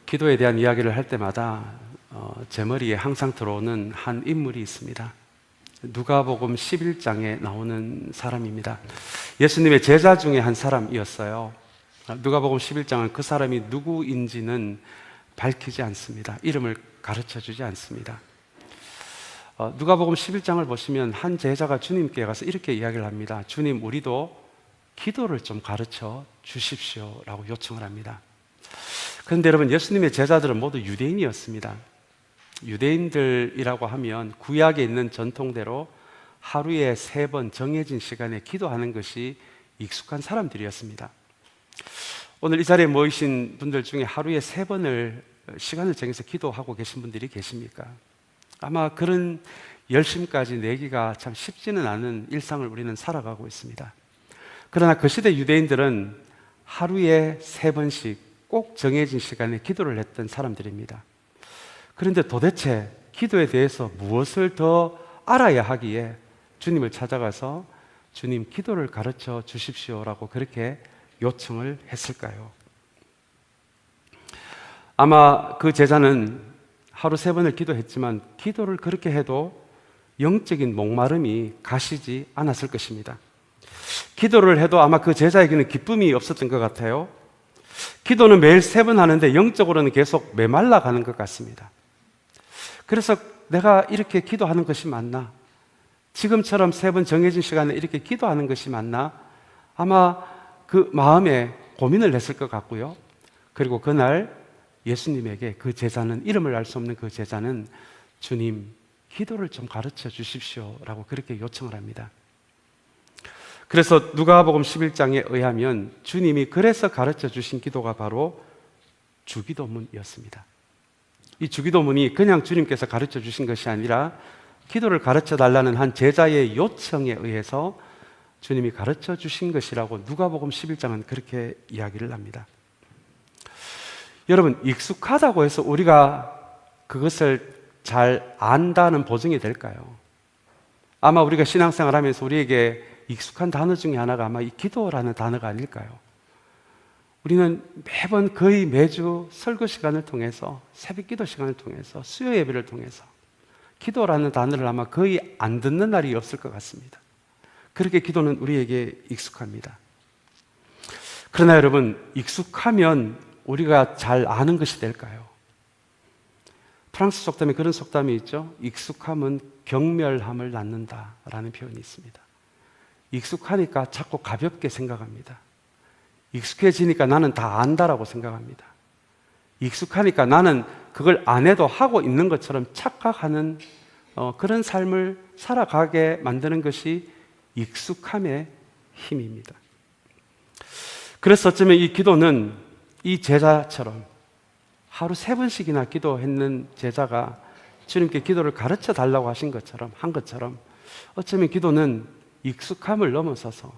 기도에 대한 이야기를 할 때마다 제 머리에 항상 들어오는 한 인물이 있습니다. 누가복음 11장에 나오는 사람입니다. 예수님의 제자 중에 한 사람이었어요. 누가복음 11장은 그 사람이 누구인지는 밝히지 않습니다. 이름을 가르쳐주지 않습니다. 누가복음 11장을 보시면 한 제자가 주님께 가서 이렇게 이야기를 합니다. 주님, 우리도 기도를 좀 가르쳐 주십시오 라고 요청을 합니다. 그런데 여러분, 예수님의 제자들은 모두 유대인이었습니다. 유대인들이라고 하면 구약에 있는 전통대로 하루에 3번 정해진 시간에 기도하는 것이 익숙한 사람들이었습니다. 오늘 이 자리에 모이신 분들 중에 하루에 3번을 시간을 정해서 기도하고 계신 분들이 계십니까? 아마 그런 열심까지 내기가 참 쉽지는 않은 일상을 우리는 살아가고 있습니다. 그러나 그 시대 유대인들은 하루에 3번씩 꼭 정해진 시간에 기도를 했던 사람들입니다. 그런데 도대체 기도에 대해서 무엇을 더 알아야 하기에 주님을 찾아가서 주님, 기도를 가르쳐 주십시오라고 그렇게 요청을 했을까요? 아마 그 제자는 하루 3번을 기도했지만 기도를 그렇게 해도 영적인 목마름이 가시지 않았을 것입니다. 기도를 해도 아마 그 제자에게는 기쁨이 없었던 것 같아요. 기도는 매일 3번 하는데 영적으로는 계속 메말라 가는 것 같습니다. 그래서 내가 이렇게 기도하는 것이 맞나? 지금처럼 3번 정해진 시간에 이렇게 기도하는 것이 맞나? 아마 그 마음에 고민을 했을 것 같고요. 그리고 그날 예수님에게 그 제자는, 이름을 알 수 없는 그 제자는 주님, 기도를 좀 가르쳐 주십시오 라고 그렇게 요청을 합니다. 그래서 누가복음 11장에 의하면 주님이 그래서 가르쳐 주신 기도가 바로 주기도문이었습니다. 이 주기도문이 그냥 주님께서 가르쳐 주신 것이 아니라 기도를 가르쳐 달라는 한 제자의 요청에 의해서 주님이 가르쳐 주신 것이라고 누가복음 11장은 그렇게 이야기를 합니다. 여러분, 익숙하다고 해서 우리가 그것을 잘 안다는 보증이 될까요? 아마 우리가 신앙생활 하면서 우리에게 익숙한 단어 중에 하나가 아마 이 기도라는 단어가 아닐까요? 우리는 매번 거의 매주 설교 시간을 통해서, 새벽 기도 시간을 통해서, 수요 예배를 통해서 기도라는 단어를 아마 거의 안 듣는 날이 없을 것 같습니다. 그렇게 기도는 우리에게 익숙합니다. 그러나 여러분, 익숙하면 우리가 잘 아는 것이 될까요? 프랑스 속담에 그런 속담이 있죠. 익숙함은 경멸함을 낳는다라는 표현이 있습니다. 익숙하니까 자꾸 가볍게 생각합니다. 익숙해지니까 나는 다 안다라고 생각합니다. 익숙하니까 나는 그걸 안 해도 하고 있는 것처럼 착각하는 그런 삶을 살아가게 만드는 것이 익숙함의 힘입니다. 그래서 어쩌면 이 기도는 이 제자처럼 하루 3번씩이나 기도했는 제자가 주님께 기도를 가르쳐 달라고 한 것처럼 어쩌면 기도는 익숙함을 넘어서서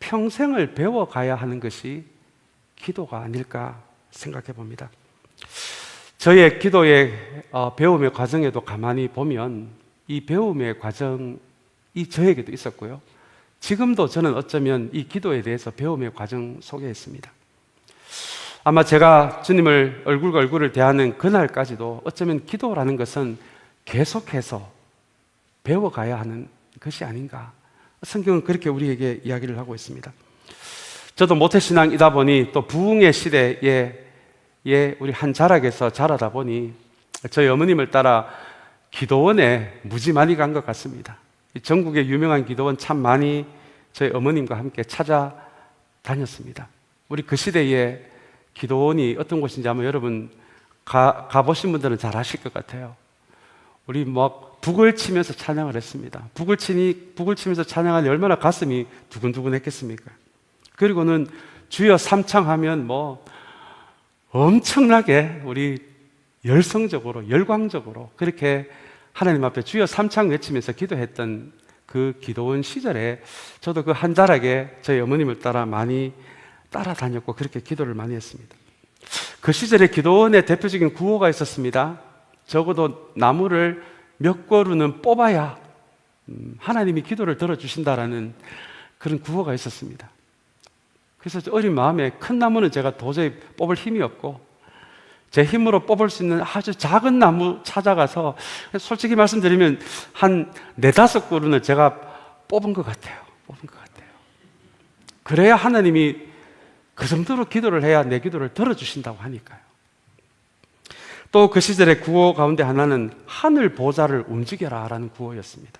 평생을 배워가야 하는 것이 기도가 아닐까 생각해 봅니다. 저의 기도의 배움의 과정에도 가만히 보면 이 배움의 과정이 저에게도 있었고요. 지금도 저는 어쩌면 이 기도에 대해서 배움의 과정 속에 있습니다. 아마 제가 주님을 얼굴과 얼굴을 대하는 그날까지도 어쩌면 기도라는 것은 계속해서 배워가야 하는 것이 아닌가. 성경은 그렇게 우리에게 이야기를 하고 있습니다. 저도 모태신앙이다 보니 또 부흥의 시대에 우리 한 자락에서 자라다 보니 저희 어머님을 따라 기도원에 무지 많이 간 것 같습니다. 전국의 유명한 기도원 참 많이 저희 어머님과 함께 찾아다녔습니다. 우리 그 시대에 기도원이 어떤 곳인지 아마 여러분 가보신 분들은 잘 아실 것 같아요. 우리 북을 치면서 찬양을 했습니다. 북을 치면서 찬양하니 얼마나 가슴이 두근두근 했겠습니까? 그리고는 주여 삼창하면 엄청나게 우리 열성적으로, 열광적으로 그렇게 하나님 앞에 주여 삼창 외치면서 기도했던 그 기도원 시절에 저도 그 한 자락에 저희 어머님을 따라 많이 따라다녔고 그렇게 기도를 많이 했습니다. 그 시절에 기도원에 대표적인 구호가 있었습니다. 적어도 나무를 몇 그루는 뽑아야 하나님이 기도를 들어주신다라는 그런 구호가 있었습니다. 그래서 어린 마음에 큰 나무는 제가 도저히 뽑을 힘이 없고 제 힘으로 뽑을 수 있는 아주 작은 나무 찾아가서 솔직히 말씀드리면 한 4-5그루는 제가 뽑은 것 같아요. 그래야 하나님이 그 정도로 기도를 해야 내 기도를 들어주신다고 하니까요. 또 그 시절의 구호 가운데 하나는 하늘 보좌를 움직여라 라는 구호였습니다.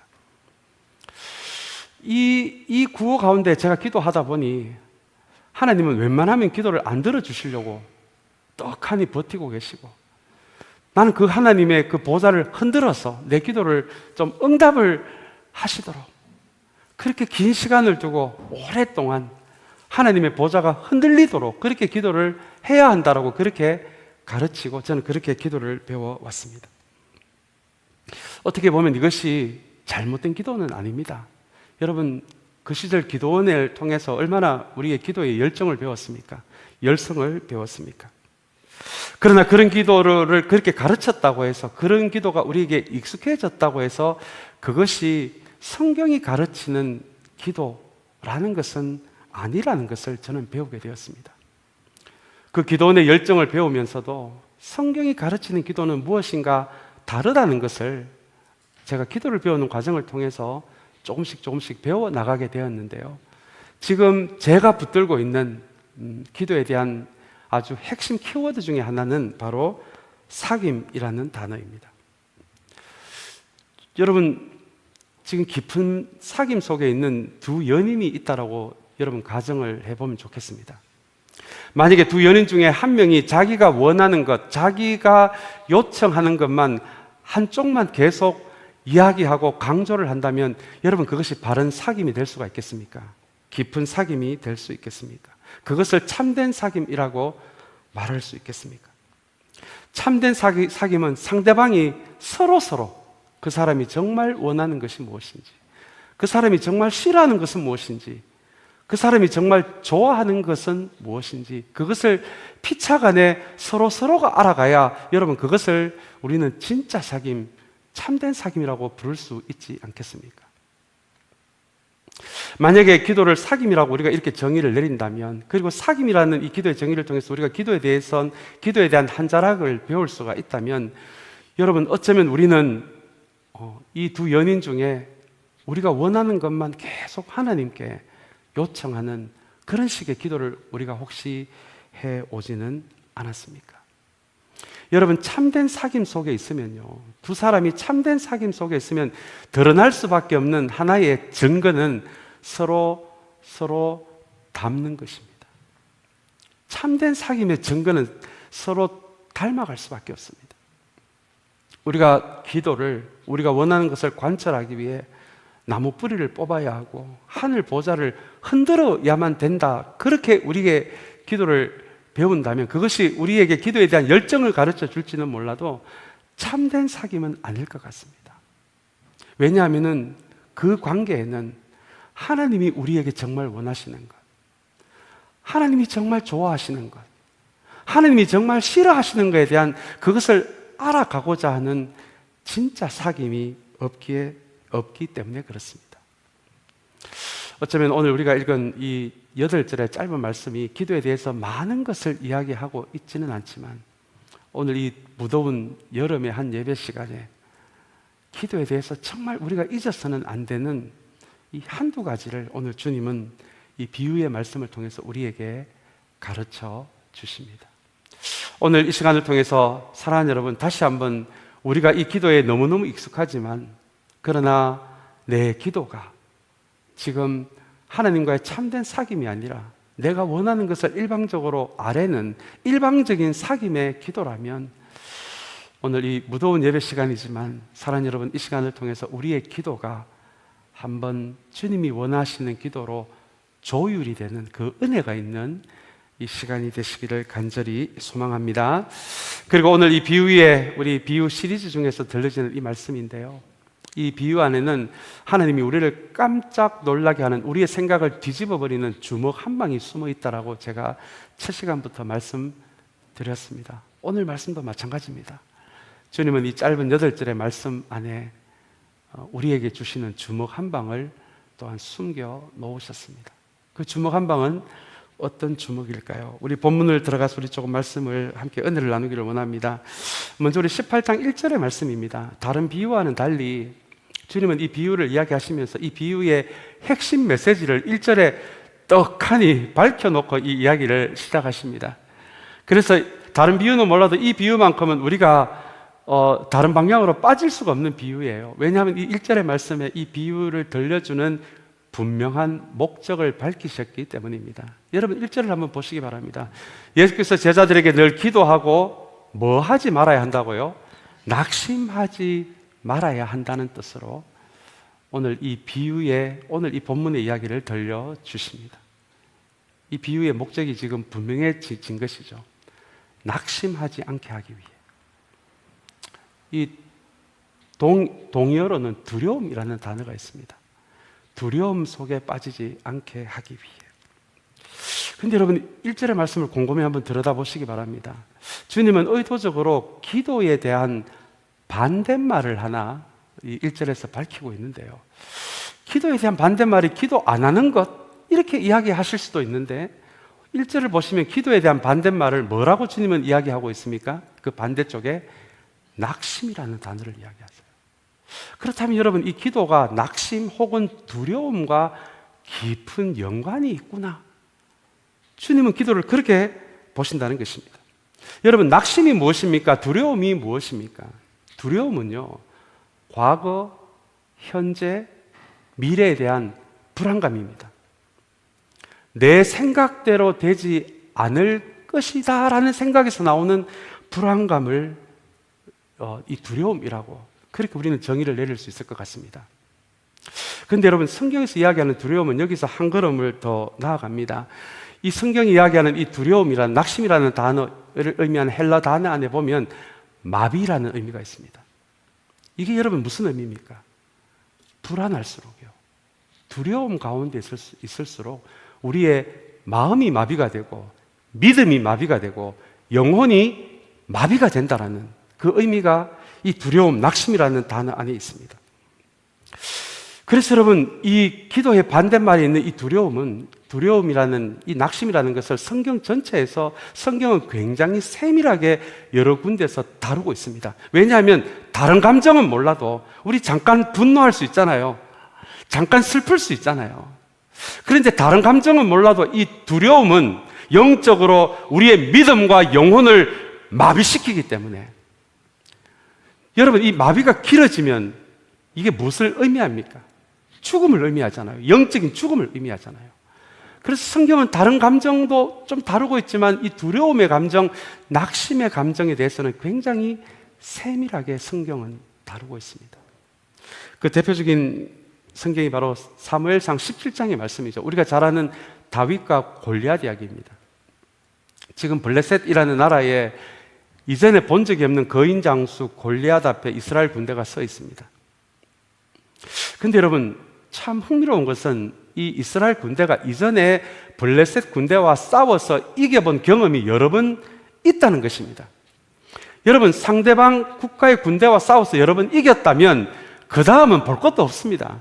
이 구호 가운데 제가 기도하다 보니 하나님은 웬만하면 기도를 안 들어주시려고 떡하니 버티고 계시고, 나는 그 하나님의 그 보좌를 흔들어서 내 기도를 좀 응답을 하시도록 그렇게 긴 시간을 두고 오랫동안 하나님의 보좌가 흔들리도록 그렇게 기도를 해야 한다라고 그렇게 가르치고, 저는 그렇게 기도를 배워왔습니다. 어떻게 보면 이것이 잘못된 기도는 아닙니다. 여러분, 그 시절 기도원을 통해서 얼마나 우리의 기도의 열정을 배웠습니까? 열성을 배웠습니까? 그러나 그런 기도를 그렇게 가르쳤다고 해서, 그런 기도가 우리에게 익숙해졌다고 해서 그것이 성경이 가르치는 기도라는 것은 아니라는 것을 저는 배우게 되었습니다. 그 기도원의 열정을 배우면서도 성경이 가르치는 기도는 무엇인가 다르다는 것을 제가 기도를 배우는 과정을 통해서 조금씩 배워 나가게 되었는데요. 지금 제가 붙들고 있는 기도에 대한 아주 핵심 키워드 중에 하나는 바로 사귐이라는 단어입니다. 여러분, 지금 깊은 사귐 속에 있는 두 연인이 있다라고 여러분 가정을 해보면 좋겠습니다. 만약에 두 연인 중에 한 명이 자기가 원하는 것, 자기가 요청하는 것만 한쪽만 계속 이야기하고 강조를 한다면 여러분, 그것이 바른 사귐이 될 수가 있겠습니까? 깊은 사귐이 될 수 있겠습니까? 그것을 참된 사귐이라고 말할 수 있겠습니까? 참된 사귐은 상대방이 서로 그 사람이 정말 원하는 것이 무엇인지, 그 사람이 정말 싫어하는 것은 무엇인지, 그 사람이 정말 좋아하는 것은 무엇인지, 그것을 피차간에 서로가 알아가야 여러분, 그것을 우리는 진짜 사귐, 참된 사귐이라고 부를 수 있지 않겠습니까? 만약에 기도를 사귐이라고 우리가 이렇게 정의를 내린다면, 그리고 사귐이라는 이 기도의 정의를 통해서 우리가 기도에 대한 한 자락을 배울 수가 있다면, 여러분, 어쩌면 우리는 이 두 연인 중에 우리가 원하는 것만 계속 하나님께 요청하는 그런 식의 기도를 우리가 혹시 해오지는 않았습니까? 여러분, 참된 사귐 속에 있으면요, 두 사람이 참된 사귐 속에 있으면 드러날 수밖에 없는 하나의 증거는 서로 닮는 것입니다. 참된 사귐의 증거는 서로 닮아갈 수밖에 없습니다. 우리가 기도를, 우리가 원하는 것을 관철하기 위해 나무 뿌리를 뽑아야 하고 하늘 보좌를 흔들어야만 된다, 그렇게 우리에게 기도를 배운다면 그것이 우리에게 기도에 대한 열정을 가르쳐 줄지는 몰라도 참된 사귐은 아닐 것 같습니다. 왜냐하면 그 관계에는 하나님이 우리에게 정말 원하시는 것, 하나님이 정말 좋아하시는 것, 하나님이 정말 싫어하시는 것에 대한 그것을 알아가고자 하는 진짜 사귐이 없기 때문에 그렇습니다. 어쩌면 오늘 우리가 읽은 이 8절의 짧은 말씀이 기도에 대해서 많은 것을 이야기하고 있지는 않지만, 오늘 이 무더운 여름의 한 예배 시간에 기도에 대해서 정말 우리가 잊어서는 안 되는 이 한두 가지를 오늘 주님은 이 비유의 말씀을 통해서 우리에게 가르쳐 주십니다. 오늘 이 시간을 통해서 사랑하는 여러분, 다시 한번 우리가 이 기도에 너무너무 익숙하지만, 그러나 내 기도가 지금 하나님과의 참된 사귐이 아니라 내가 원하는 것을 일방적으로 아뢰는 일방적인 사귐의 기도라면, 오늘 이 무더운 예배 시간이지만 사랑하는 여러분, 이 시간을 통해서 우리의 기도가 한번 주님이 원하시는 기도로 조율이 되는 그 은혜가 있는 이 시간이 되시기를 간절히 소망합니다. 그리고 오늘 이 비유의, 우리 비유 시리즈 중에서 들려지는 이 말씀인데요, 이 비유 안에는 하나님이 우리를 깜짝 놀라게 하는, 우리의 생각을 뒤집어 버리는 주먹 한 방이 숨어 있다라고 제가 첫 시간부터 말씀드렸습니다. 오늘 말씀도 마찬가지입니다. 주님은 이 짧은 8절의 말씀 안에 우리에게 주시는 주먹 한 방을 또한 숨겨 놓으셨습니다. 그 주먹 한 방은 어떤 주목일까요? 우리 본문을 들어가서 우리 조금 말씀을 함께 은혜를 나누기를 원합니다. 먼저 우리 18장 1절의 말씀입니다. 다른 비유와는 달리 주님은 이 비유를 이야기하시면서 이 비유의 핵심 메시지를 1절에 떡하니 밝혀놓고 이 이야기를 시작하십니다. 그래서 다른 비유는 몰라도 이 비유만큼은 우리가 다른 방향으로 빠질 수가 없는 비유예요. 왜냐하면 이 1절의 말씀에 이 비유를 들려주는 분명한 목적을 밝히셨기 때문입니다. 여러분 1절을 한번 보시기 바랍니다. 예수께서 제자들에게 늘 기도하고 뭐 하지 말아야 한다고요? 낙심하지 말아야 한다는 뜻으로 오늘 이 본문의 이야기를 들려주십니다. 이 비유의 목적이 지금 분명해진 것이죠. 낙심하지 않게 하기 위해. 이 동의어로는 두려움이라는 단어가 있습니다. 두려움 속에 빠지지 않게 하기 위해. 근데 여러분 1절의 말씀을 곰곰이 한번 들여다보시기 바랍니다. 주님은 의도적으로 기도에 대한 반대말을 하나 이 1절에서 밝히고 있는데요. 기도에 대한 반대말이 기도 안 하는 것 이렇게 이야기하실 수도 있는데 1절을 보시면 기도에 대한 반대말을 뭐라고 주님은 이야기하고 있습니까? 그 반대쪽에 낙심이라는 단어를 이야기하세요. 그렇다면 여러분 이 기도가 낙심 혹은 두려움과 깊은 연관이 있구나. 주님은 기도를 그렇게 보신다는 것입니다. 여러분 낙심이 무엇입니까? 두려움이 무엇입니까? 두려움은요 과거, 현재, 미래에 대한 불안감입니다. 내 생각대로 되지 않을 것이다 라는 생각에서 나오는 불안감을 이 두려움이라고 그렇게 우리는 정의를 내릴 수 있을 것 같습니다. 그런데 여러분 성경에서 이야기하는 두려움은 여기서 한 걸음을 더 나아갑니다. 이 성경이 이야기하는 이 두려움이라는 낙심이라는 단어를 의미하는 헬라 단어 안에 보면 마비라는 의미가 있습니다. 이게 여러분 무슨 의미입니까? 불안할수록요. 두려움 가운데 있을수록 우리의 마음이 마비가 되고 믿음이 마비가 되고 영혼이 마비가 된다라는 그 의미가 이 두려움, 낙심이라는 단어 안에 있습니다. 그래서 여러분 이 기도의 반대말에 있는 이 두려움이라는 이 낙심이라는 것을 성경 전체에서 성경은 굉장히 세밀하게 여러 군데서 다루고 있습니다. 왜냐하면 다른 감정은 몰라도 우리 잠깐 분노할 수 있잖아요. 잠깐 슬플 수 있잖아요. 그런데 다른 감정은 몰라도 이 두려움은 영적으로 우리의 믿음과 영혼을 마비시키기 때문에 여러분 이 마비가 길어지면 이게 무엇을 의미합니까? 죽음을 의미하잖아요. 영적인 죽음을 의미하잖아요. 그래서 성경은 다른 감정도 좀 다루고 있지만 이 두려움의 감정, 낙심의 감정에 대해서는 굉장히 세밀하게 성경은 다루고 있습니다. 그 대표적인 성경이 바로 사무엘상 17장의 말씀이죠. 우리가 잘 아는 다윗과 골리앗 이야기입니다. 지금 블레셋이라는 나라에 이전에 본 적이 없는 거인 장수 골리앗 앞에 이스라엘 군대가 서 있습니다. 근데 여러분 참 흥미로운 것은 이 이스라엘 군대가 이전에 블레셋 군대와 싸워서 이겨본 경험이 여러 번 있다는 것입니다. 여러분 상대방 국가의 군대와 싸워서 여러 번 이겼다면 그 다음은 볼 것도 없습니다.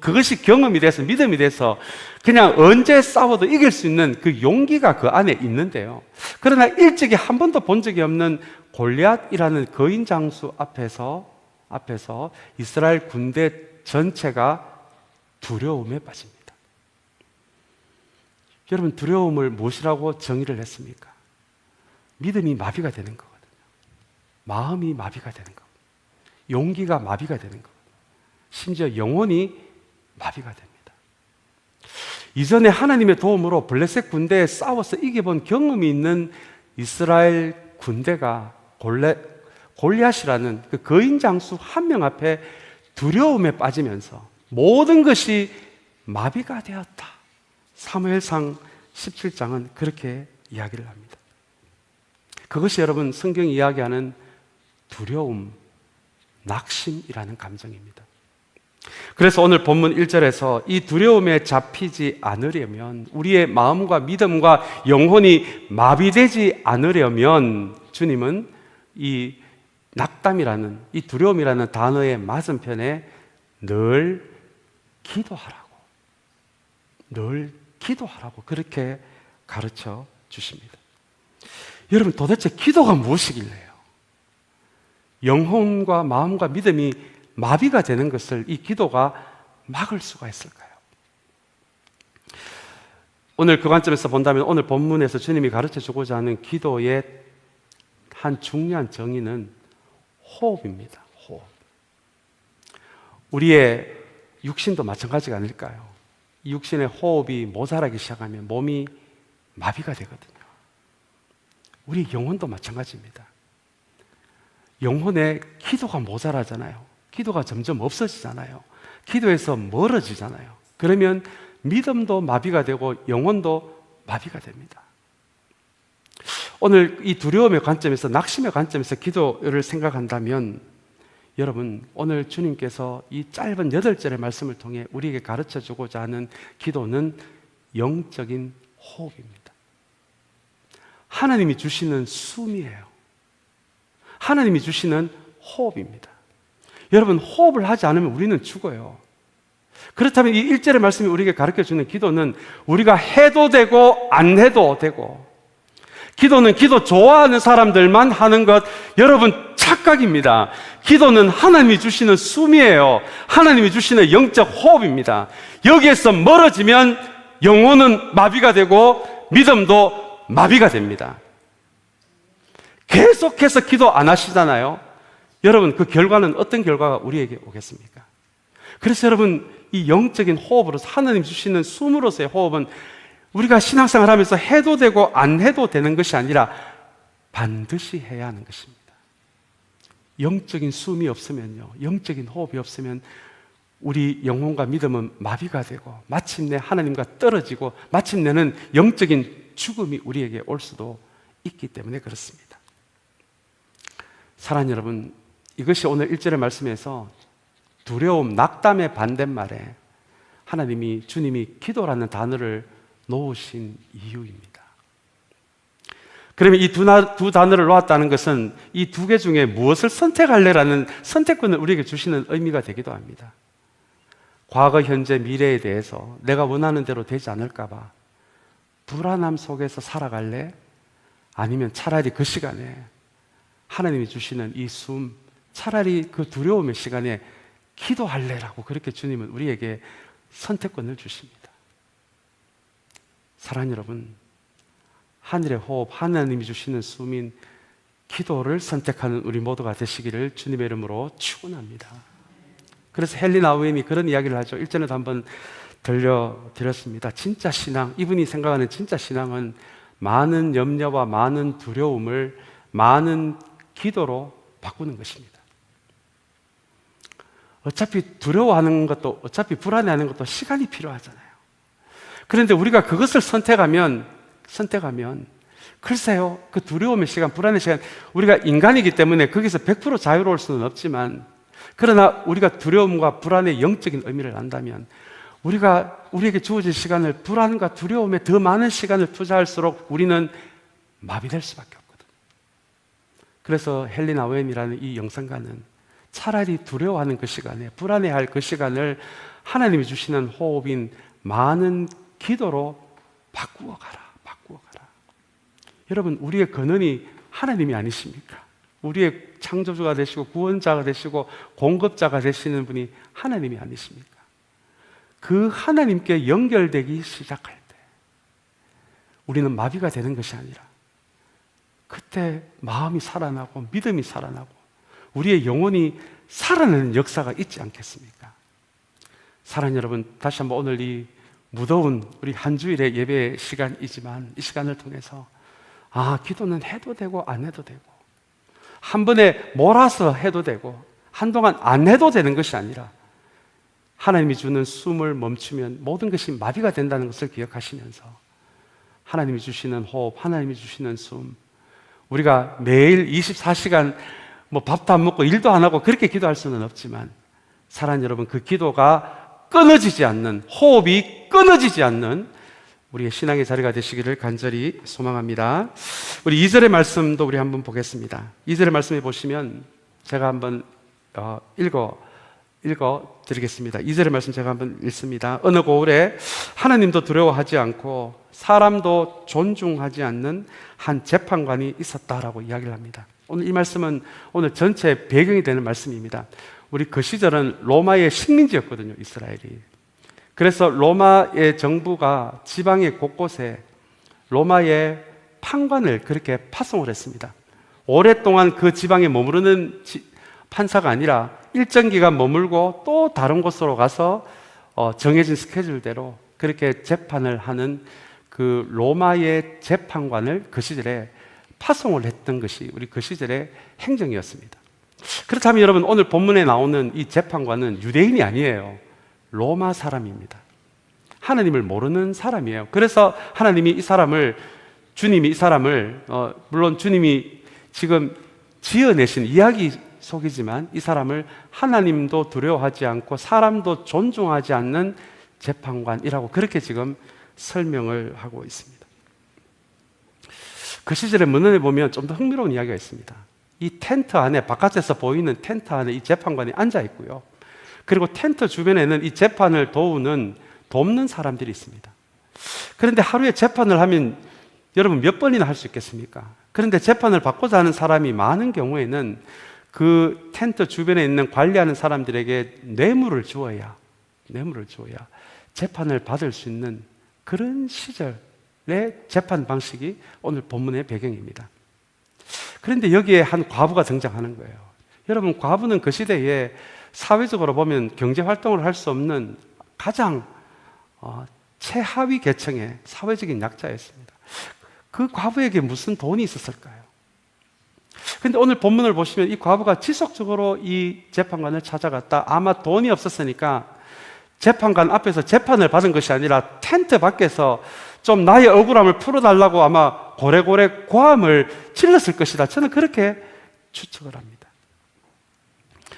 그것이 경험이 돼서 믿음이 돼서 그냥 언제 싸워도 이길 수 있는 그 용기가 그 안에 있는데요. 그러나 일찍이 한 번도 본 적이 없는 골리앗이라는 거인 장수 앞에서 이스라엘 군대 전체가 두려움에 빠집니다. 여러분 두려움을 무엇이라고 정의를 했습니까? 믿음이 마비가 되는 거거든요. 마음이 마비가 되는 거거든요. 용기가 마비가 되는 거거든요. 심지어 영혼이 마비가 됩니다. 이전에 하나님의 도움으로 블레셋 군대에 싸워서 이겨본 경험이 있는 이스라엘 군대가 골리앗이라는 그 거인 장수 한 명 앞에 두려움에 빠지면서 모든 것이 마비가 되었다. 사무엘상 17장은 그렇게 이야기를 합니다. 그것이 여러분 성경이 이야기하는 두려움, 낙심이라는 감정입니다. 그래서 오늘 본문 1절에서 이 두려움에 잡히지 않으려면 우리의 마음과 믿음과 영혼이 마비되지 않으려면 주님은 이 낙담이라는 이 두려움이라는 단어의 맞은편에 늘 기도하라고 그렇게 가르쳐 주십니다. 여러분, 도대체 기도가 무엇이길래요? 영혼과 마음과 믿음이 마비가 되는 것을 이 기도가 막을 수가 있을까요? 오늘 그 관점에서 본다면 오늘 본문에서 주님이 가르쳐 주고자 하는 기도의 한 중요한 정의는 호흡입니다. 호흡. 우리의 육신도 마찬가지가 아닐까요? 이 육신의 호흡이 모자라기 시작하면 몸이 마비가 되거든요. 우리 영혼도 마찬가지입니다. 영혼의 기도가 모자라잖아요. 기도가 점점 없어지잖아요. 기도에서 멀어지잖아요. 그러면 믿음도 마비가 되고 영혼도 마비가 됩니다. 오늘 이 두려움의 관점에서, 낙심의 관점에서 기도를 생각한다면 여러분, 오늘 주님께서 이 짧은 8절의 말씀을 통해 우리에게 가르쳐 주고자 하는 기도는 영적인 호흡입니다. 하나님이 주시는 숨이에요. 하나님이 주시는 호흡입니다. 여러분, 호흡을 하지 않으면 우리는 죽어요. 그렇다면 이 1절의 말씀이 우리에게 가르쳐 주는 기도는 우리가 해도 되고 안 해도 되고, 기도는 기도 좋아하는 사람들만 하는 것, 여러분 착각입니다. 기도는 하나님이 주시는 숨이에요. 하나님이 주시는 영적 호흡입니다. 여기에서 멀어지면 영혼은 마비가 되고 믿음도 마비가 됩니다. 계속해서 기도 안 하시잖아요. 여러분, 그 결과는 어떤 결과가 우리에게 오겠습니까? 그래서 여러분, 이 영적인 호흡으로서, 하나님 주시는 숨으로서의 호흡은 우리가 신앙생활 하면서 해도 되고 안 해도 되는 것이 아니라 반드시 해야 하는 것입니다. 영적인 숨이 없으면요, 영적인 호흡이 없으면 우리 영혼과 믿음은 마비가 되고 마침내 하나님과 떨어지고 마침내는 영적인 죽음이 우리에게 올 수도 있기 때문에 그렇습니다. 사랑하는 여러분, 이것이 오늘 1절의 말씀에서 두려움, 낙담의 반대말에 하나님이, 주님이 기도라는 단어를 놓으신 이유입니다. 그러면 이 두 단어를 놓았다는 것은 이 두 개 중에 무엇을 선택할래라는 선택권을 우리에게 주시는 의미가 되기도 합니다. 과거, 현재, 미래에 대해서 내가 원하는 대로 되지 않을까 봐 불안함 속에서 살아갈래? 아니면 차라리 그 시간에 하나님이 주시는 이 숨, 차라리 그 두려움의 시간에 기도할래라고, 그렇게 주님은 우리에게 선택권을 주십니다. 사랑하는 여러분, 하늘의 호흡, 하나님이 주시는 숨인 기도를 선택하는 우리 모두가 되시기를 주님의 이름으로 축원합니다. 그래서 헨리 나우엠이 그런 이야기를 하죠. 일전에도 한번 들려드렸습니다. 진짜 신앙, 이분이 생각하는 진짜 신앙은 많은 염려와 많은 두려움을 많은 기도로 바꾸는 것입니다. 어차피 두려워하는 것도, 어차피 불안해하는 것도 시간이 필요하잖아요. 그런데 우리가 그것을 선택하면 글쎄요, 그 두려움의 시간, 불안의 시간, 우리가 인간이기 때문에 거기서 100% 자유로울 수는 없지만, 그러나 우리가 두려움과 불안의 영적인 의미를 안다면 우리에게 주어진 시간을 불안과 두려움에 더 많은 시간을 투자할수록 우리는 마비될 수밖에 없거든요. 그래서 헨리 나우엠이라는 이 영성가는 차라리 두려워하는 그 시간에, 불안해할 그 시간을 하나님이 주시는 호흡인 많은 기도로 바꾸어 가라. 여러분, 우리의 근원이 하나님이 아니십니까? 우리의 창조주가 되시고 구원자가 되시고 공급자가 되시는 분이 하나님이 아니십니까? 그 하나님께 연결되기 시작할 때 우리는 마비가 되는 것이 아니라 그때 마음이 살아나고 믿음이 살아나고 우리의 영혼이 살아나는 역사가 있지 않겠습니까? 사랑하는 여러분, 다시 한번 오늘 이 무더운 우리 한 주일의 예배 시간이지만 이 시간을 통해서 기도는 해도 되고 안 해도 되고, 한 번에 몰아서 해도 되고 한동안 안 해도 되는 것이 아니라 하나님이 주는 숨을 멈추면 모든 것이 마비가 된다는 것을 기억하시면서 하나님이 주시는 호흡, 하나님이 주시는 숨, 우리가 매일 24시간 밥도 안 먹고 일도 안 하고 그렇게 기도할 수는 없지만, 사랑하는 여러분, 그 기도가 끊어지지 않는, 호흡이 끊어지지 않는 우리의 신앙의 자리가 되시기를 간절히 소망합니다. 우리 2절의 말씀도 우리 한번 보겠습니다. 2절의 말씀에 보시면 제가 한번 읽어 읽어드리겠습니다. 2절의 말씀 제가 한번 읽습니다. 어느 고을에 하나님도 두려워하지 않고 사람도 존중하지 않는 한 재판관이 있었다라고 이야기를 합니다. 오늘 이 말씀은 오늘 전체 배경이 되는 말씀입니다. 우리 그 시절은 로마의 식민지였거든요, 이스라엘이. 그래서 로마의 정부가 지방의 곳곳에 로마의 판관을 그렇게 파송을 했습니다. 오랫동안 그 지방에 머무르는 판사가 아니라 일정 기간 머물고 또 다른 곳으로 가서 정해진 스케줄대로 그렇게 재판을 하는 그 로마의 재판관을 그 시절에 파송을 했던 것이 우리 그 시절의 행정이었습니다. 그렇다면 여러분, 오늘 본문에 나오는 이 재판관은 유대인이 아니에요. 로마 사람입니다. 하나님을 모르는 사람이에요. 그래서 하나님이 주님이 이 사람을 물론 주님이 지금 지어내신 이야기 속이지만 이 사람을 하나님도 두려워하지 않고 사람도 존중하지 않는 재판관이라고 그렇게 지금 설명을 하고 있습니다. 그 시절의 문헌에 보면 좀 더 흥미로운 이야기가 있습니다. 이 텐트 안에, 바깥에서 보이는 텐트 안에 이 재판관이 앉아 있고요. 그리고 텐트 주변에는 이 재판을 돕는 사람들이 있습니다. 그런데 하루에 재판을 하면 여러분 몇 번이나 할 수 있겠습니까? 그런데 재판을 받고자 하는 사람이 많은 경우에는 그 텐트 주변에 있는 관리하는 사람들에게 뇌물을 주어야 재판을 받을 수 있는 그런 시절의 재판 방식이 오늘 본문의 배경입니다. 그런데 여기에 한 과부가 등장하는 거예요. 여러분, 과부는 그 시대에 사회적으로 보면 경제 활동을 할 수 없는 가장 최하위 계층의 사회적인 약자였습니다. 그 과부에게 무슨 돈이 있었을까요? 그런데 오늘 본문을 보시면 이 과부가 지속적으로 이 재판관을 찾아갔다. 아마 돈이 없었으니까 재판관 앞에서 재판을 받은 것이 아니라 텐트 밖에서 좀 나의 억울함을 풀어달라고 아마 고래고래 고함을 질렀을 것이다. 저는 그렇게 추측을 합니다.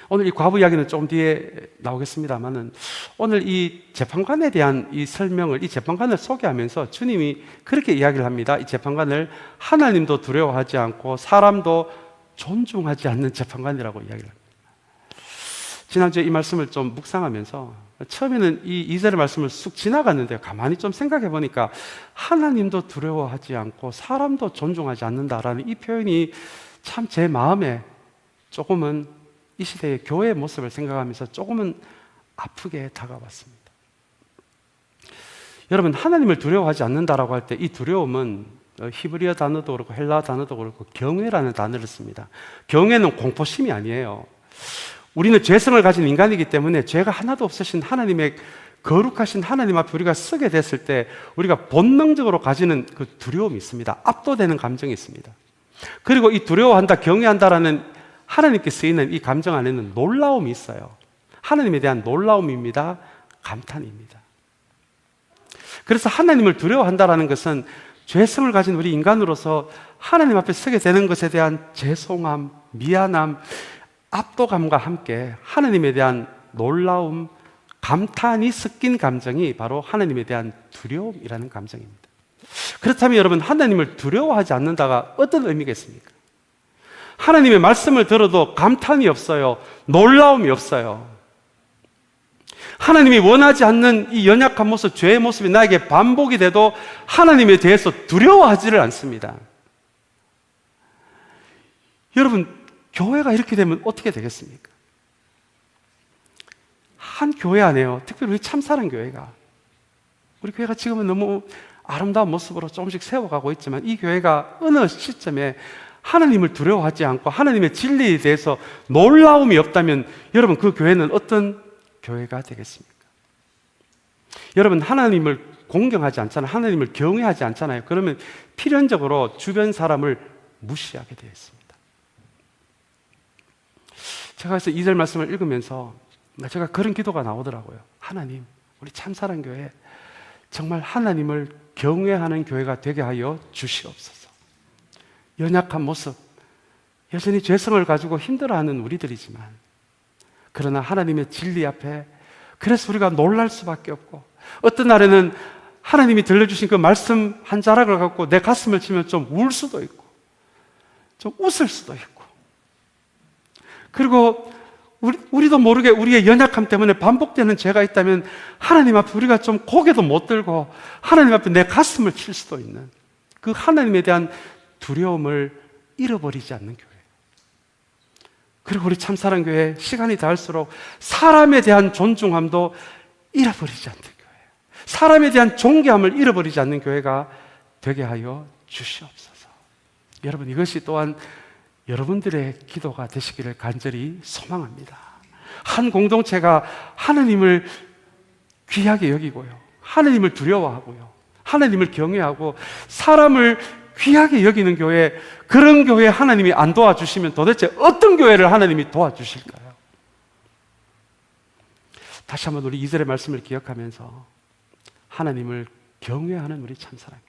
오늘 이 과부 이야기는 좀 뒤에 나오겠습니다만은 오늘 이 재판관에 대한 이 설명을, 이 재판관을 소개하면서 주님이 그렇게 이야기를 합니다. 이 재판관을 하나님도 두려워하지 않고 사람도 존중하지 않는 재판관이라고 이야기를 합니다. 지난주에 이 말씀을 좀 묵상하면서 처음에는 이 2절의 말씀을 쑥 지나갔는데 가만히 좀 생각해 보니까 하나님도 두려워하지 않고 사람도 존중하지 않는다라는 이 표현이 참 제 마음에 조금은 이 시대의 교회의 모습을 생각하면서 조금은 아프게 다가왔습니다. 여러분, 하나님을 두려워하지 않는다라고 할 때 이 두려움은 히브리어 단어도 그렇고 헬라 단어도 그렇고 경외라는 단어를 씁니다. 경외는 공포심이 아니에요. 우리는 죄성을 가진 인간이기 때문에 죄가 하나도 없으신 하나님의 거룩하신 하나님 앞에 우리가 서게 됐을 때 우리가 본능적으로 가지는 그 두려움이 있습니다. 압도되는 감정이 있습니다. 그리고 이 두려워한다, 경외한다라는 하나님께 쓰이는 이 감정 안에는 놀라움이 있어요. 하나님에 대한 놀라움입니다. 감탄입니다. 그래서 하나님을 두려워한다라는 것은 죄성을 가진 우리 인간으로서 하나님 앞에 서게 되는 것에 대한 죄송함, 미안함, 압도감과 함께 하나님에 대한 놀라움, 감탄이 섞인 감정이 바로 하나님에 대한 두려움이라는 감정입니다. 그렇다면 여러분, 하나님을 두려워하지 않는다가 어떤 의미겠습니까? 하나님의 말씀을 들어도 감탄이 없어요. 놀라움이 없어요. 하나님이 원하지 않는 이 연약한 모습, 죄의 모습이 나에게 반복이 돼도 하나님에 대해서 두려워하지를 않습니다. 여러분, 교회가 이렇게 되면 어떻게 되겠습니까? 한 교회 안에요. 특별히 우리 참사랑 교회가, 우리 교회가 지금은 너무 아름다운 모습으로 조금씩 세워가고 있지만 이 교회가 어느 시점에 하나님을 두려워하지 않고 하나님의 진리에 대해서 놀라움이 없다면 여러분, 그 교회는 어떤 교회가 되겠습니까? 여러분, 하나님을 공경하지 않잖아요. 하나님을 경외하지 않잖아요. 그러면 필연적으로 주변 사람을 무시하게 되어 있습니다. 제가 그래서 2절 말씀을 읽으면서 제가 그런 기도가 나오더라고요. 하나님, 우리 참사랑교회 정말 하나님을 경외하는 교회가 되게 하여 주시옵소서. 연약한 모습, 여전히 죄성을 가지고 힘들어하는 우리들이지만 그러나 하나님의 진리 앞에 그래서 우리가 놀랄 수밖에 없고 어떤 날에는 하나님이 들려주신 그 말씀 한 자락을 갖고 내 가슴을 치면 좀 울 수도 있고 좀 웃을 수도 있고 그리고 우리도 모르게 우리의 연약함 때문에 반복되는 죄가 있다면 하나님 앞에 우리가 좀 고개도 못 들고 하나님 앞에 내 가슴을 칠 수도 있는 그 하나님에 대한 두려움을 잃어버리지 않는 교회. 그리고 우리 참사랑교회 시간이 닿을수록 사람에 대한 존중함도 잃어버리지 않는 교회, 사람에 대한 존귀함을 잃어버리지 않는 교회가 되게 하여 주시옵소서. 여러분, 이것이 또한 여러분들의 기도가 되시기를 간절히 소망합니다. 한 공동체가 하나님을 귀하게 여기고요, 하나님을 두려워하고요, 하나님을 경외하고 사람을 귀하게 여기는 교회, 그런 교회에 하나님이 안 도와주시면 도대체 어떤 교회를 하나님이 도와주실까요? 다시 한번 우리 2절의 말씀을 기억하면서 하나님을 경외하는 우리 참사랑교회,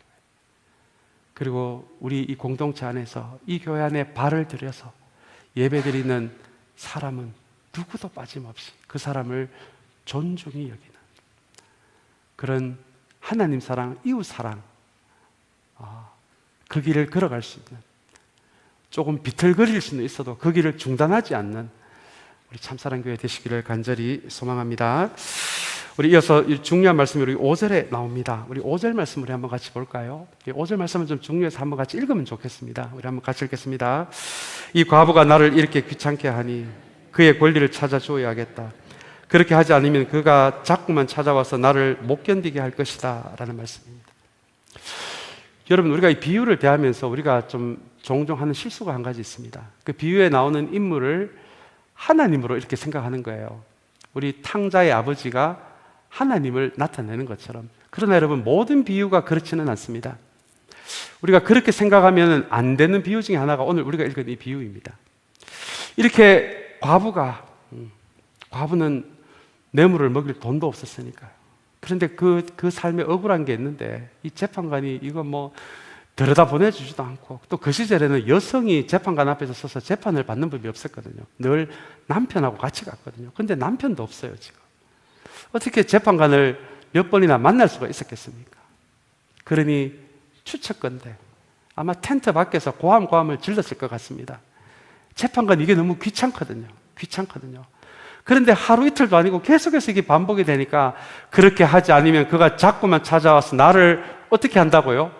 그리고 우리 이 공동체 안에서 이 교회 안에 발을 들여서 예배드리는 사람은 누구도 빠짐없이 그 사람을 존중히 여기는 그런 하나님 사랑, 이웃 사랑, 그 길을 걸어갈 수 있는, 조금 비틀거릴 수는 있어도 그 길을 중단하지 않는 우리 참사랑교회 되시기를 간절히 소망합니다. 우리 이어서 중요한 말씀이 우리 5절에 나옵니다. 우리 5절 말씀 우리 한번 같이 볼까요? 5절 말씀은 좀 중요해서 한번 같이 읽으면 좋겠습니다. 우리 한번 같이 읽겠습니다. 이 과부가 나를 이렇게 귀찮게 하니 그의 권리를 찾아주어야겠다. 그렇게 하지 않으면 그가 자꾸만 찾아와서 나를 못 견디게 할 것이다 라는 말씀입니다. 여러분, 우리가 이 비유를 대하면서 우리가 좀 종종 하는 실수가 한 가지 있습니다. 그 비유에 나오는 인물을 하나님으로 이렇게 생각하는 거예요. 우리 탕자의 아버지가 하나님을 나타내는 것처럼. 그러나 여러분, 모든 비유가 그렇지는 않습니다. 우리가 그렇게 생각하면 안 되는 비유 중에 하나가 오늘 우리가 읽은 이 비유입니다. 이렇게 과부는 뇌물을 먹일 돈도 없었으니까요. 그런데 그 삶에 억울한 게 있는데 이 재판관이 이거 뭐 들여다 보내주지도 않고, 또 그 시절에는 여성이 재판관 앞에서 서서 재판을 받는 법이 없었거든요. 늘 남편하고 같이 갔거든요. 근데 남편도 없어요, 지금. 어떻게 재판관을 몇 번이나 만날 수가 있었겠습니까? 그러니 추측건데 아마 텐트 밖에서 고함을 질렀을 것 같습니다. 재판관 이게 너무 귀찮거든요. 그런데 하루 이틀도 아니고 계속해서 이게 반복이 되니까 그렇게 하지 않으면 그가 자꾸만 찾아와서 나를 어떻게 한다고요?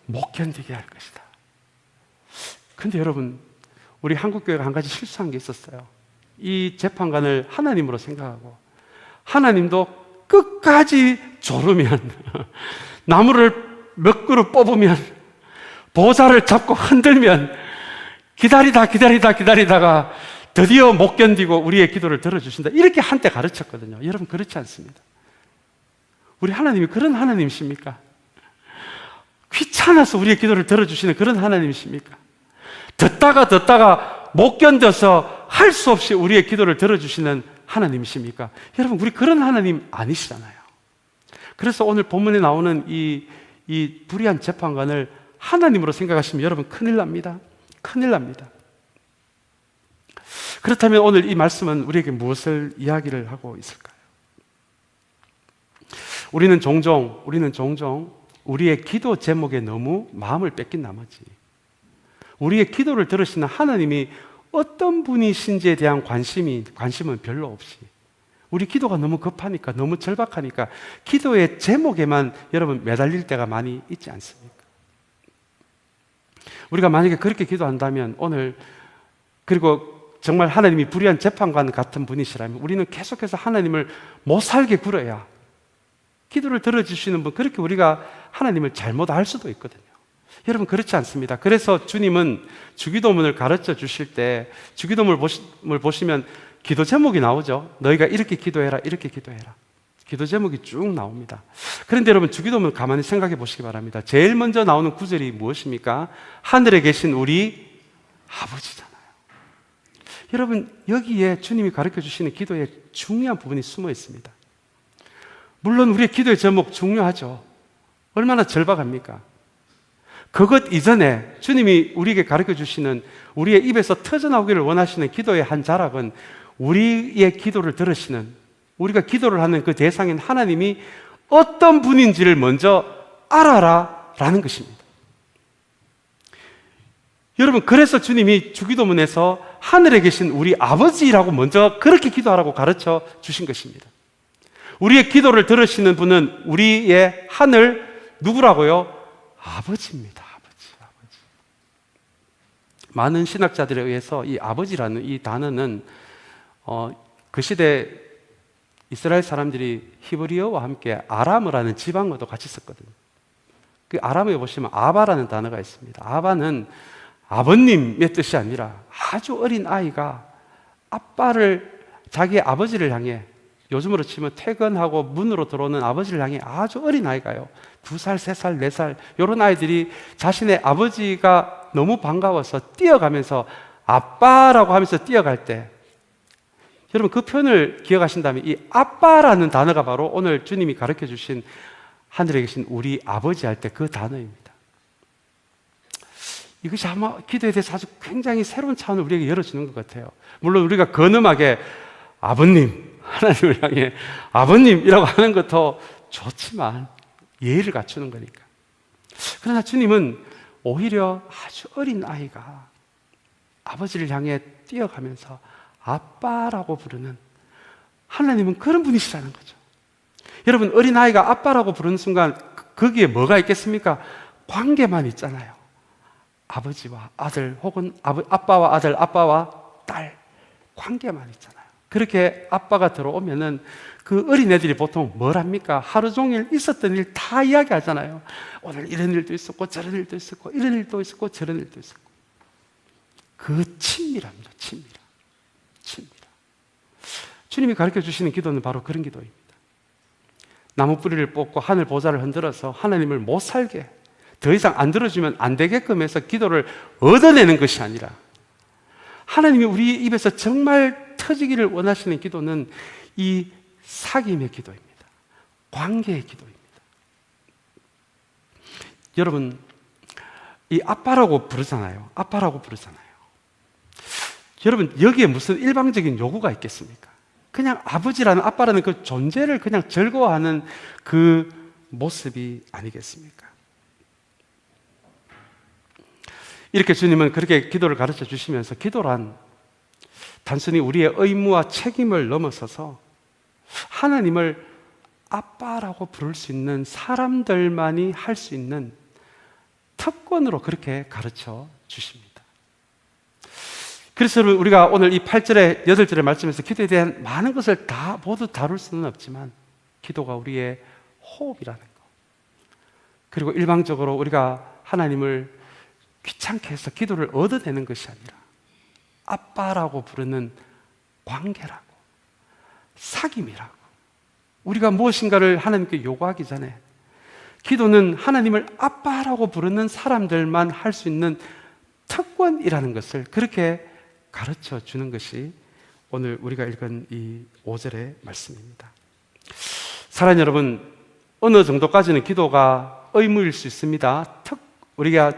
못 견디게 할 것이다. 근데 여러분, 우리 한국교회가 한 가지 실수한 게 있었어요. 이 재판관을 하나님으로 생각하고 하나님도 끝까지 조르면 나무를 몇 그루 뽑으면 보좌를 잡고 흔들면 기다리다가 드디어 못 견디고 우리의 기도를 들어주신다, 이렇게 한때 가르쳤거든요. 여러분, 그렇지 않습니다. 우리 하나님이 그런 하나님이십니까? 귀찮아서 우리의 기도를 들어주시는 그런 하나님이십니까? 듣다가 못 견뎌서 할 수 없이 우리의 기도를 들어주시는 하나님이십니까? 여러분, 우리 그런 하나님 아니시잖아요. 그래서 오늘 본문에 나오는 이 불의한 재판관을 하나님으로 생각하시면 여러분 큰일 납니다. 그렇다면 오늘 이 말씀은 우리에게 무엇을 이야기를 하고 있을까요? 우리는 종종 우리의 기도 제목에 너무 마음을 뺏긴 나머지 우리의 기도를 들으시는 하나님이 어떤 분이신지에 대한 관심은 별로 없이 우리 기도가 너무 급하니까, 너무 절박하니까 기도의 제목에만 여러분 매달릴 때가 많이 있지 않습니까? 우리가 만약에 그렇게 기도한다면 오늘, 그리고 정말 하나님이 불의한 재판관 같은 분이시라면 우리는 계속해서 하나님을 못 살게 굴어야, 기도를 들어주시는 분, 그렇게 우리가 하나님을 잘못 알 수도 있거든요. 여러분, 그렇지 않습니다. 그래서 주님은 주기도문을 가르쳐 주실 때 주기도문을 보시면 기도 제목이 나오죠. 너희가 이렇게 기도해라. 기도 제목이 쭉 나옵니다. 그런데 여러분, 주기도문 가만히 생각해 보시기 바랍니다. 제일 먼저 나오는 구절이 무엇입니까? 하늘에 계신 우리 아버지잖아요. 여러분, 여기에 주님이 가르쳐 주시는 기도의 중요한 부분이 숨어 있습니다. 물론 우리의 기도의 제목 중요하죠. 얼마나 절박합니까? 그것 이전에 주님이 우리에게 가르쳐 주시는, 우리의 입에서 터져나오기를 원하시는 기도의 한 자락은 우리의 기도를 들으시는, 우리가 기도를 하는 그 대상인 하나님이 어떤 분인지를 먼저 알아라 라는 것입니다. 여러분, 그래서 주님이 주기도문에서 하늘에 계신 우리 아버지라고 먼저 그렇게 기도하라고 가르쳐 주신 것입니다. 우리의 기도를 들으시는 분은 우리의 하늘 누구라고요? 아버지입니다. 아버지. 많은 신학자들에 의해서 이 아버지라는 이 단어는 그 시대 이스라엘 사람들이 히브리어와 함께 아람어라는 지방어도 같이 썼거든요. 그 아람어에 보시면 아바라는 단어가 있습니다. 아바는 아버님의 뜻이 아니라 아주 어린 아이가 아빠를, 자기의 아버지를 향해, 요즘으로 치면 퇴근하고 문으로 들어오는 아버지를 향해 아주 어린 아이가요, 2살, 3살, 4살 이런 아이들이 자신의 아버지가 너무 반가워서 뛰어가면서 아빠라고 하면서 뛰어갈 때, 여러분 그 표현을 기억하신다면 이 아빠라는 단어가 바로 오늘 주님이 가르쳐 주신 하늘에 계신 우리 아버지 할 때 그 단어입니다. 이것이 아마 기도에 대해서 아주 굉장히 새로운 차원을 우리에게 열어주는 것 같아요. 물론 우리가 근엄하게 아버님, 하나님을 향해 아버님이라고 하는 것도 좋지만 예의를 갖추는 거니까. 그러나 주님은 오히려 아주 어린 아이가 아버지를 향해 뛰어가면서 아빠라고 부르는, 하나님은 그런 분이시라는 거죠. 여러분, 어린아이가 아빠라고 부르는 순간 거기에 뭐가 있겠습니까? 관계만 있잖아요. 아버지와 아들, 혹은 아빠와 아들, 아빠와 딸, 관계만 있잖아요. 그렇게 아빠가 들어오면은 그 어린애들이 보통 뭘 합니까? 하루 종일 있었던 일 다 이야기하잖아요. 오늘 이런 일도 있었고 저런 일도 있었고 이런 일도 있었고 저런 일도 있었고. 그 친밀함이죠. 친밀함. 주님이 가르쳐 주시는 기도는 바로 그런 기도입니다. 나무 뿌리를 뽑고 하늘 보좌를 흔들어서 하나님을 못 살게, 더 이상 안 들어주면 안 되게끔 해서 기도를 얻어내는 것이 아니라, 하나님이 우리 입에서 정말 터지기를 원하시는 기도는 이 사귐의 기도입니다. 관계의 기도입니다. 여러분, 이 아빠라고 부르잖아요. 여러분, 여기에 무슨 일방적인 요구가 있겠습니까? 그냥 아버지라는, 아빠라는 그 존재를 그냥 즐거워하는 그 모습이 아니겠습니까? 이렇게 주님은 그렇게 기도를 가르쳐 주시면서, 기도란 단순히 우리의 의무와 책임을 넘어서서 하나님을 아빠라고 부를 수 있는 사람들만이 할 수 있는 특권으로 그렇게 가르쳐 주십니다. 그래서 우리가 오늘 이 8절에 8절의 말씀에서 기도에 대한 많은 것을 다 모두 다룰 수는 없지만, 기도가 우리의 호흡이라는 것, 그리고 일방적으로 우리가 하나님을 귀찮게 해서 기도를 얻어내는 것이 아니라 아빠라고 부르는 관계라고, 사귐이라고, 우리가 무엇인가를 하나님께 요구하기 전에 기도는 하나님을 아빠라고 부르는 사람들만 할 수 있는 특권이라는 것을 그렇게 가르쳐 주는 것이 오늘 우리가 읽은 이 5절의 말씀입니다. 사랑하는 여러분, 어느 정도까지는 기도가 의무일 수 있습니다. 우리가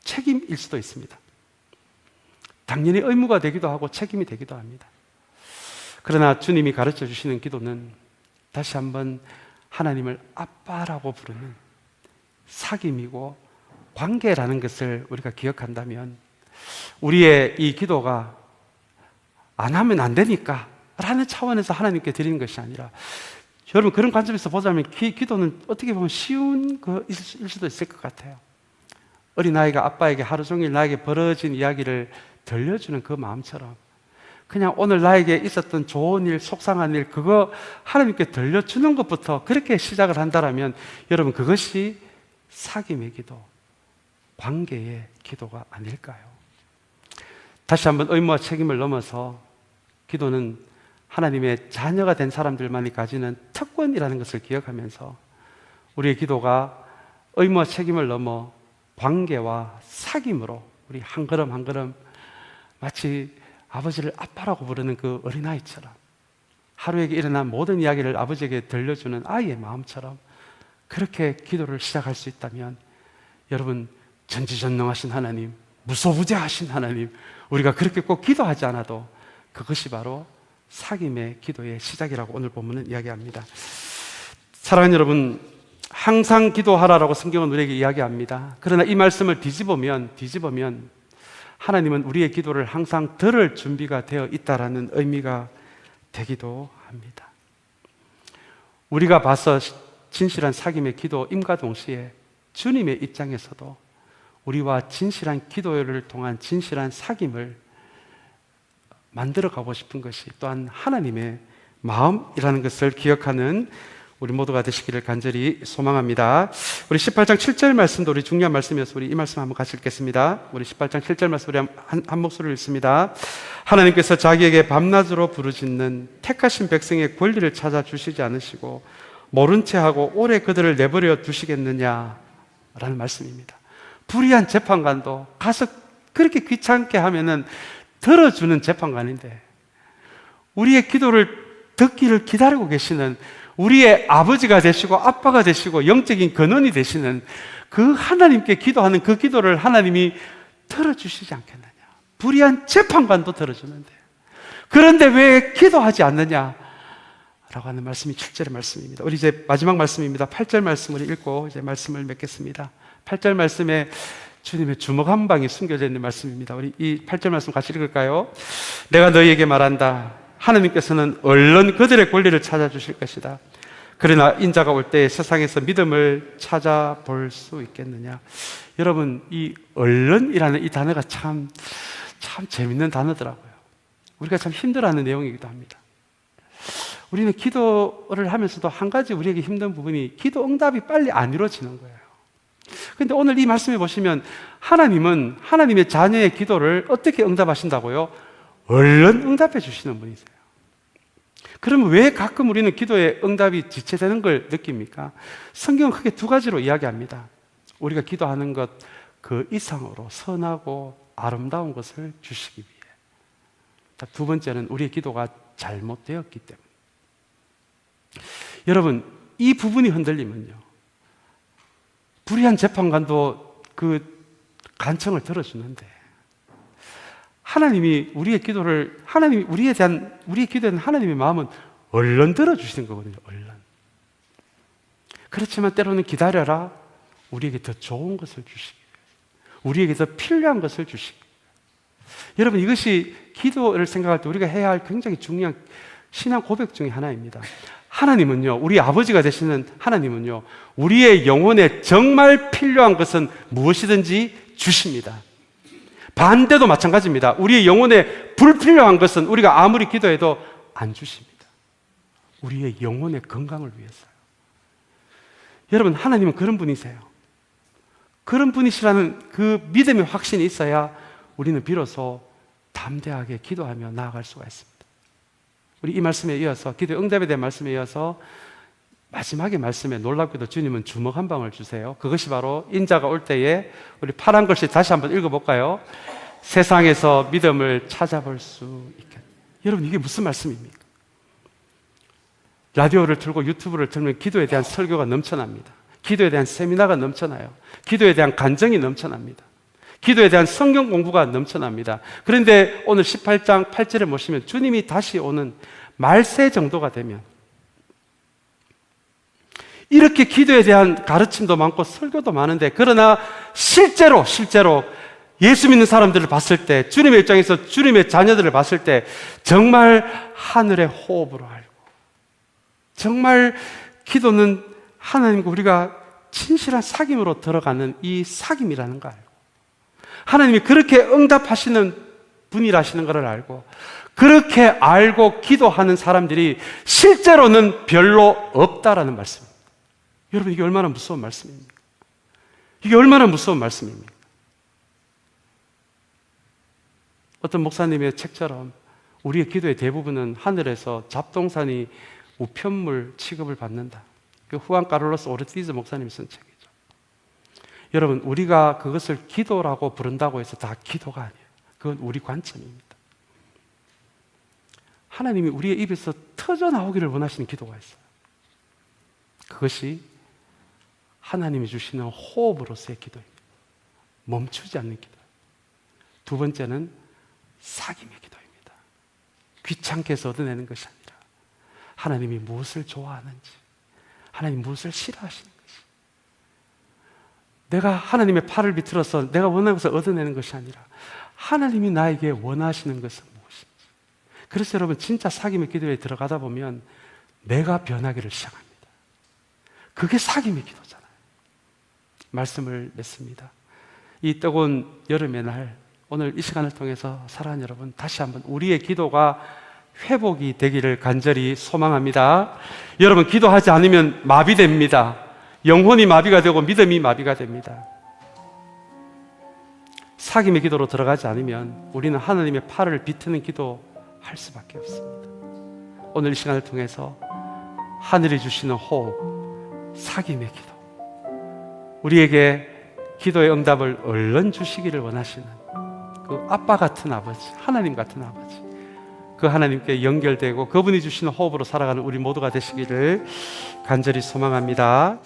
책임일 수도 있습니다. 당연히 의무가 되기도 하고 책임이 되기도 합니다. 그러나 주님이 가르쳐 주시는 기도는 다시 한번 하나님을 아빠라고 부르는 사귐이고 관계라는 것을 우리가 기억한다면, 우리의 이 기도가 안 하면 안 되니까 라는 차원에서 하나님께 드리는 것이 아니라, 여러분 그런 관점에서 보자면 기도는 어떻게 보면 쉬운 것일 수도 있을 것 같아요. 어린아이가 아빠에게 하루 종일 나에게 벌어진 이야기를 들려주는 그 마음처럼, 그냥 오늘 나에게 있었던 좋은 일, 속상한 일, 그거 하나님께 들려주는 것부터 그렇게 시작을 한다면, 여러분 그것이 사귐의 기도, 관계의 기도가 아닐까요? 다시 한번 의무와 책임을 넘어서 기도는 하나님의 자녀가 된 사람들만이 가지는 특권이라는 것을 기억하면서, 우리의 기도가 의무와 책임을 넘어 관계와 사귐으로 우리 한 걸음 한 걸음 마치 아버지를 아빠라고 부르는 그 어린아이처럼, 하루에 일어난 모든 이야기를 아버지에게 들려주는 아이의 마음처럼 그렇게 기도를 시작할 수 있다면, 여러분 전지전능하신 하나님, 무소부재하신 하나님, 우리가 그렇게 꼭 기도하지 않아도 그것이 바로 사귐의 기도의 시작이라고 오늘 본문은 이야기합니다. 사랑하는 여러분, 항상 기도하라라고 성경은 우리에게 이야기합니다. 그러나 이 말씀을 뒤집으면 하나님은 우리의 기도를 항상 들을 준비가 되어 있다라는 의미가 되기도 합니다. 우리가 봐서 진실한 사귐의 기도임과 동시에 주님의 입장에서도 우리와 진실한 기도를 통한 진실한 사귐을 만들어 가고 싶은 것이 또한 하나님의 마음이라는 것을 기억하는 우리 모두가 되시기를 간절히 소망합니다. 우리 18장 7절 말씀도 우리 중요한 말씀이어서 우리 이 말씀 한번 같이 읽겠습니다. 우리 18장 7절 말씀 우리 한 목소리로 읽습니다. 하나님께서 자기에게 밤낮으로 부르짖는 택하신 백성의 권리를 찾아주시지 않으시고 모른 채 하고 오래 그들을 내버려 두시겠느냐라는 말씀입니다. 불의한 재판관도 가서 그렇게 귀찮게 하면은 들어주는 재판관인데 우리의 기도를 듣기를 기다리고 계시는 우리의 아버지가 되시고 아빠가 되시고 영적인 근원이 되시는 그 하나님께 기도하는 그 기도를 하나님이 들어주시지 않겠느냐. 불의한 재판관도 들어주는데 그런데 왜 기도하지 않느냐 라고 하는 말씀이 7절의 말씀입니다. 우리 이제 마지막 말씀입니다. 8절 말씀을 읽고 이제 말씀을 맺겠습니다. 8절 말씀에 주님의 주먹 한 방이 숨겨져 있는 말씀입니다. 우리 이 8절 말씀 같이 읽을까요? 내가 너희에게 말한다. 하나님께서는 얼른 그들의 권리를 찾아주실 것이다. 그러나 인자가 올 때 세상에서 믿음을 찾아볼 수 있겠느냐. 여러분, 이 얼른이라는 이 단어가 참 재밌는 단어더라고요. 우리가 참 힘들어하는 내용이기도 합니다. 우리는 기도를 하면서도 한 가지 우리에게 힘든 부분이 기도 응답이 빨리 안 이루어지는 거예요. 그런데 오늘 이 말씀에 보시면 하나님은 하나님의 자녀의 기도를 어떻게 응답하신다고요? 얼른 응답해 주시는 분이세요. 그러면 왜 가끔 우리는 기도의 응답이 지체되는 걸 느낍니까? 성경은 크게 두 가지로 이야기합니다. 우리가 기도하는 것 그 이상으로 선하고 아름다운 것을 주시기 위해. 두 번째는 우리의 기도가 잘못되었기 때문에. 여러분, 이 부분이 흔들리면요, 불의한 재판관도 그 간청을 들어주는데 하나님이 우리의 기도를, 하나님이 우리의 기도에 대한 하나님의 마음은 얼른 들어주시는 거거든요. 얼른. 그렇지만 때로는 기다려라. 우리에게 더 좋은 것을 주시기 위해, 우리에게 더 필요한 것을 주시기 위해. 여러분, 이것이 기도를 생각할 때 우리가 해야 할 굉장히 중요한 신앙 고백 중에 하나입니다. 하나님은요, 우리 아버지가 되시는 하나님은요, 우리의 영혼에 정말 필요한 것은 무엇이든지 주십니다. 반대도 마찬가지입니다. 우리의 영혼에 불필요한 것은 우리가 아무리 기도해도 안 주십니다. 우리의 영혼의 건강을 위해서요. 여러분, 하나님은 그런 분이세요. 그런 분이시라는 그 믿음의 확신이 있어야 우리는 비로소 담대하게 기도하며 나아갈 수가 있습니다. 우리 이 말씀에 이어서, 기도 응답에 대한 말씀에 이어서 마지막의 말씀에 놀랍게도 주님은 주먹 한 방울 주세요. 그것이 바로 인자가 올 때에, 우리 파란 글씨 다시 한번 읽어볼까요? 세상에서 믿음을 찾아볼 수 있게. 여러분, 이게 무슨 말씀입니까? 라디오를 틀고 유튜브를 틀면 기도에 대한 설교가 넘쳐납니다. 기도에 대한 세미나가 넘쳐나요. 기도에 대한 간증이 넘쳐납니다. 기도에 대한 성경 공부가 넘쳐납니다. 그런데 오늘 18장 8절에 보시면 주님이 다시 오는 말세 정도가 되면 이렇게 기도에 대한 가르침도 많고 설교도 많은데, 그러나 실제로 예수 믿는 사람들을 봤을 때, 주님의 입장에서 주님의 자녀들을 봤을 때 정말 하늘의 호흡으로 알고, 정말 기도는 하나님과 우리가 진실한 사귐으로 들어가는 이 사귐이라는 걸 알고, 하나님이 그렇게 응답하시는 분이라시는 것을 알고, 그렇게 알고 기도하는 사람들이 실제로는 별로 없다라는 말씀입니다. 여러분, 이게 얼마나 무서운 말씀입니까? 이게 얼마나 무서운 말씀입니까? 어떤 목사님의 책처럼 우리의 기도의 대부분은 하늘에서 잡동사니 우편물 취급을 받는다. 그 후안 카를로스 오르티즈 목사님이 쓴 책이죠. 여러분, 우리가 그것을 기도라고 부른다고 해서 다 기도가 아니에요. 그건 우리 관점입니다. 하나님이 우리의 입에서 터져 나오기를 원하시는 기도가 있어요. 그것이 하나님이 주시는 호흡으로서의 기도입니다. 멈추지 않는 기도. 두 번째는 사귐의 기도입니다. 귀찮게 해서 얻어내는 것이 아니라 하나님이 무엇을 좋아하는지, 하나님 무엇을 싫어하시는 것이, 내가 하나님의 팔을 비틀어서 내가 원하는 것을 얻어내는 것이 아니라 하나님이 나에게 원하시는 것은 무엇인지. 그래서 여러분 진짜 사귐의 기도에 들어가다 보면 내가 변하기를 시작합니다. 그게 사귐의 기도잖아요. 말씀을 맺습니다. 이 뜨거운 여름의 날, 오늘 이 시간을 통해서 사랑하는 여러분, 다시 한번 우리의 기도가 회복이 되기를 간절히 소망합니다. 여러분, 기도하지 않으면 마비됩니다. 영혼이 마비가 되고 믿음이 마비가 됩니다. 사귐의 기도로 들어가지 않으면 우리는 하나님의 팔을 비트는 기도할 수밖에 없습니다. 오늘 이 시간을 통해서 하늘이 주시는 호흡, 사귐의 기도, 우리에게 기도의 응답을 얼른 주시기를 원하시는 그 아빠 같은 아버지, 하나님 같은 아버지, 그 하나님께 연결되고 그분이 주시는 호흡으로 살아가는 우리 모두가 되시기를 간절히 소망합니다.